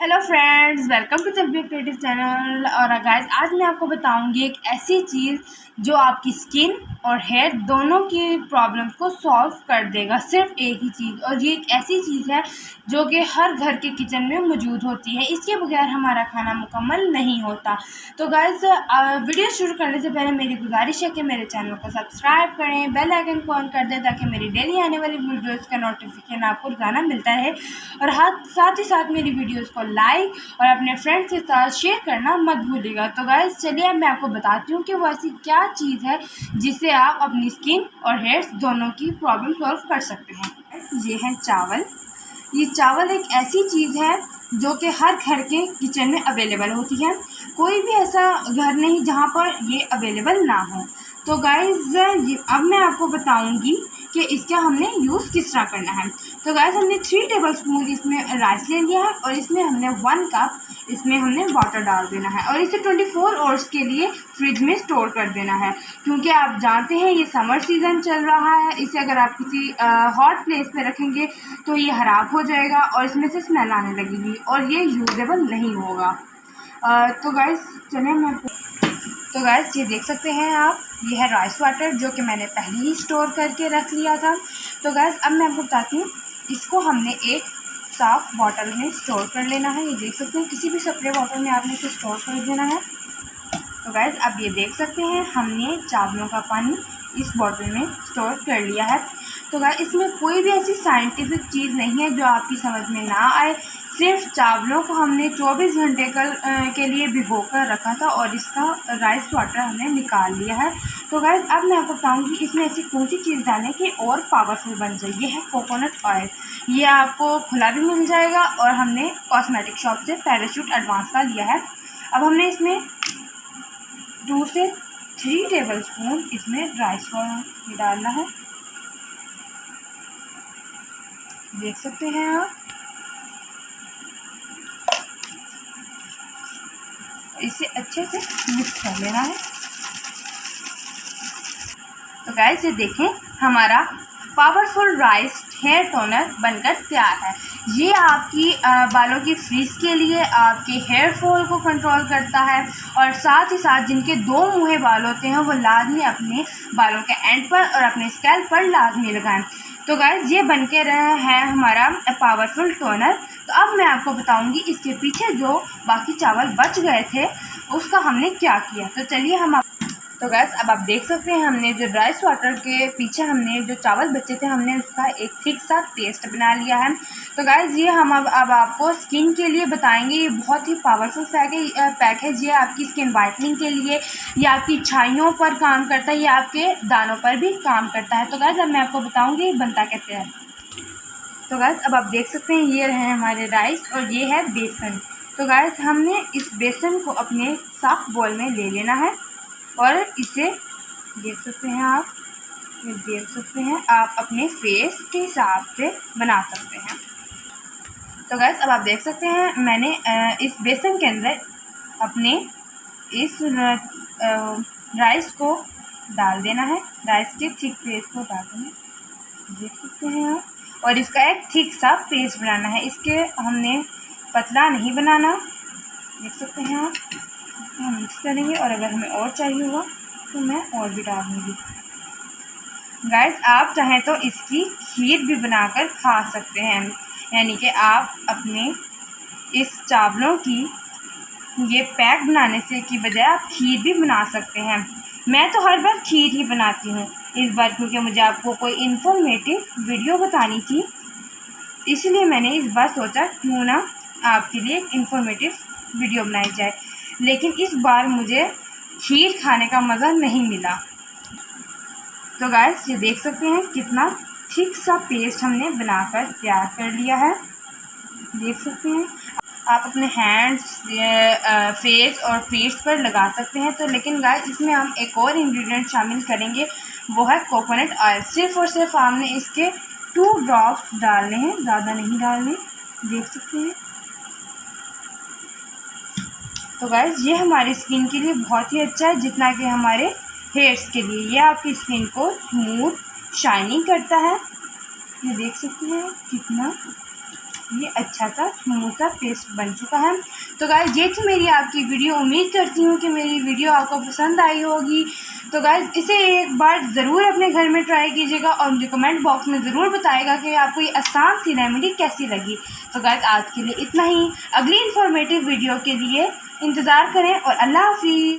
Hello friends, welcome to Chubby Creative channel. और guys, आज मैं आपको बताऊंगी एक ऐसी चीज़ जो आपकी स्किन और हेयर दोनों की प्रॉब्लम को सॉल्व कर देगा। सिर्फ एक ही चीज़, और ये एक ऐसी चीज़ है जो कि हर घर के किचन में मौजूद होती है। इसके बगैर हमारा खाना मुकम्मल नहीं होता। तो गाइस, वीडियो शुरू करने से पहले मेरी गुजारिश है कि मेरे चैनल को सब्सक्राइब करें, बेल आइकन को ऑन कर दें ताकि मेरी डेली आने वाली वीडियोज़ का नोटिफिकेशन आपको रोज़ाना मिलता रहे। और साथ ही साथ मेरी वीडियोज़ को लाइक और अपने फ्रेंड्स के साथ शेयर करना मत भूलिएगा। तो गाइस, चलिए अब मैं आपको बताती हूँ कि वो ऐसी क्या चीज़ है जिससे आप अपनी स्किन और हेयर्स दोनों की प्रॉब्लम सॉल्व कर सकते हैं। ये है चावल। ये चावल एक ऐसी चीज़ है जो कि हर घर के किचन में अवेलेबल होती है। कोई भी ऐसा घर नहीं जहाँ पर ये अवेलेबल ना हो। तो गाइज़, अब मैं आपको बताऊंगी कि इसका हमने यूज़ किस तरह करना है। तो गाइज़, हमने 3 टेबलस्पून इसमें राइस ले लिया है और इसमें हमने 1 कप इसमें हमने वाटर डाल देना है और इसे 24 आवर्स के लिए फ्रिज में स्टोर कर देना है। क्योंकि आप जानते हैं ये समर सीज़न चल रहा है। इसे अगर आप किसी हॉट प्लेस पे रखेंगे तो ये ख़राब हो जाएगा और इसमें से स्मेल आने लगेगी और ये यूजेबल नहीं होगा। तो गाइज़, चलिए तो गाइज़, ये देख सकते हैं आप, ये है राइस वाटर जो कि मैंने पहले ही स्टोर करके रख लिया था। तो गाइज़, अब मैं आपको बताती हूँ, इसको हमने एक साफ़ बॉटल में स्टोर कर लेना है। ये देख सकते हैं, किसी भी स्प्रे बॉटल में आपने इसे स्टोर कर देना है। तो गाइज़, अब ये देख सकते हैं हमने चावलों का पानी इस बॉटल में स्टोर कर लिया है। तो गाइज़, इसमें कोई भी ऐसी साइंटिफिक चीज़ नहीं है जो आपकी समझ में ना आए। सिर्फ चावलों को हमने 24 घंटे के लिए भिगो कर रखा था और इसका राइस वाटर हमने निकाल लिया है। तो गाइज़, अब मैं आपको बताऊंगी इसमें ऐसी कौन सी चीज़ डालें कि और पावरफुल बन जाए। ये है कोकोनट ऑयल। ये आपको खुला भी मिल जाएगा और हमने कॉस्मेटिक शॉप से पैराशूट एडवांस का लिया है। अब हमने इसमें 2 से 3 टेबलस्पून इसमें राइस वाटर डालना है। देख सकते हैं आप, इसे अच्छे से मिक्स कर लेना है। तो गाइस, ये देखें, हमारा पावरफुल राइस हेयर टोनर बनकर तैयार है। ये आपकी बालों की फ्रीज के लिए आपके हेयर फॉल को कंट्रोल करता है और साथ ही साथ जिनके 2 मुँहे बाल होते हैं वो लाजमी अपने बालों के एंड पर और अपने स्कैल्प पर लाजमी लगाएं। तो गाइस, ये बन के रहा है हमारा पावरफुल टोनर। तो अब मैं आपको बताऊंगी इसके पीछे जो बाकी चावल बच गए थे उसका हमने क्या किया। तो चलिए तो गाइस, अब आप देख सकते हैं हमने जो राइस वाटर के पीछे हमने जो चावल बचे थे हमने उसका एक थिक सा पेस्ट बना लिया है। तो गाइस, ये हम अब आपको स्किन के लिए बताएंगे। ये बहुत ही पावरफुल पैक है। ये आपकी स्किन वाइटनिंग के लिए, ये आपकी छाइयों पर काम करता है, ये आपके दानों पर भी काम करता है। तो गाइस, अब मैं आपको बताऊँगी ये बनता कैसे है। तो गाइस, अब आप देख सकते हैं ये रहे हमारे राइस और ये है बेसन। तो गाइस, हमने इस बेसन को अपने साफ बोल में ले लेना है और इसे देख सकते हैं आप, ये देख सकते हैं आप अपने फेस के हिसाब से बना सकते हैं। तो गाइस, अब आप देख सकते हैं मैंने इस बेसन के अंदर अपने इस राइस को डाल देना है। राइस के थिक पेस्ट को डाल देना है, देख सकते हैं आप, और इसका एक थिक सा पेस्ट बनाना है। इसके हमने पतला नहीं बनाना, देख सकते हैं आप। इसको हम मिक्स करेंगे और अगर हमें और चाहिए होगा तो मैं और भी डालूँगी। गाइस, आप चाहें तो इसकी खीर भी बनाकर खा सकते हैं। यानी कि आप अपने इस चावलों की ये पैक बनाने से की बजाय आप खीर भी बना सकते हैं। मैं तो हर बार खीर ही बनाती हूँ इस बार, क्योंकि मुझे आपको कोई इन्फॉर्मेटिव वीडियो बतानी थी, इसलिए मैंने इस बार सोचा क्यों ना आपके लिए एक इन्फॉर्मेटिव वीडियो बनाई जाए। लेकिन इस बार मुझे खीर खाने का मज़ा नहीं मिला। तो गाइस, ये देख सकते हैं कितना थिक सा पेस्ट हमने बनाकर तैयार कर लिया है। देख सकते हैं आप अपने हैंड्स, फेस और फीट्स पर लगा सकते हैं। तो लेकिन गाइस, इसमें हम एक और इंग्रेडिएंट शामिल करेंगे, वो है कोकोनट ऑयल। सिर्फ और सिर्फ हमने इसके 2 ड्रॉप्स डालने हैं, ज़्यादा नहीं डालने। देख सकते हैं। तो गाइस, ये हमारी स्किन के लिए बहुत ही अच्छा है, जितना कि हमारे हेयर्स के लिए। ये आपकी स्किन को स्मूथ शाइनिंग करता है। ये देख सकते हैं कितना ये अच्छा सा स्मूथ सा पेस्ट बन चुका है। तो गाइस ये थी मेरी आपकी वीडियो। उम्मीद करती हूँ कि मेरी वीडियो आपको पसंद आई होगी। तो गाइस इसे एक बार ज़रूर अपने घर में ट्राई कीजिएगा और मुझे कमेंट बॉक्स में ज़रूर बताएगा कि आपको ये आसान सी रेमेडी कैसी लगी। तो गाइस आज के लिए इतना ही। अगली इन्फॉर्मेटिव वीडियो के लिए इंतज़ार करें और अल्लाह हाफिज़।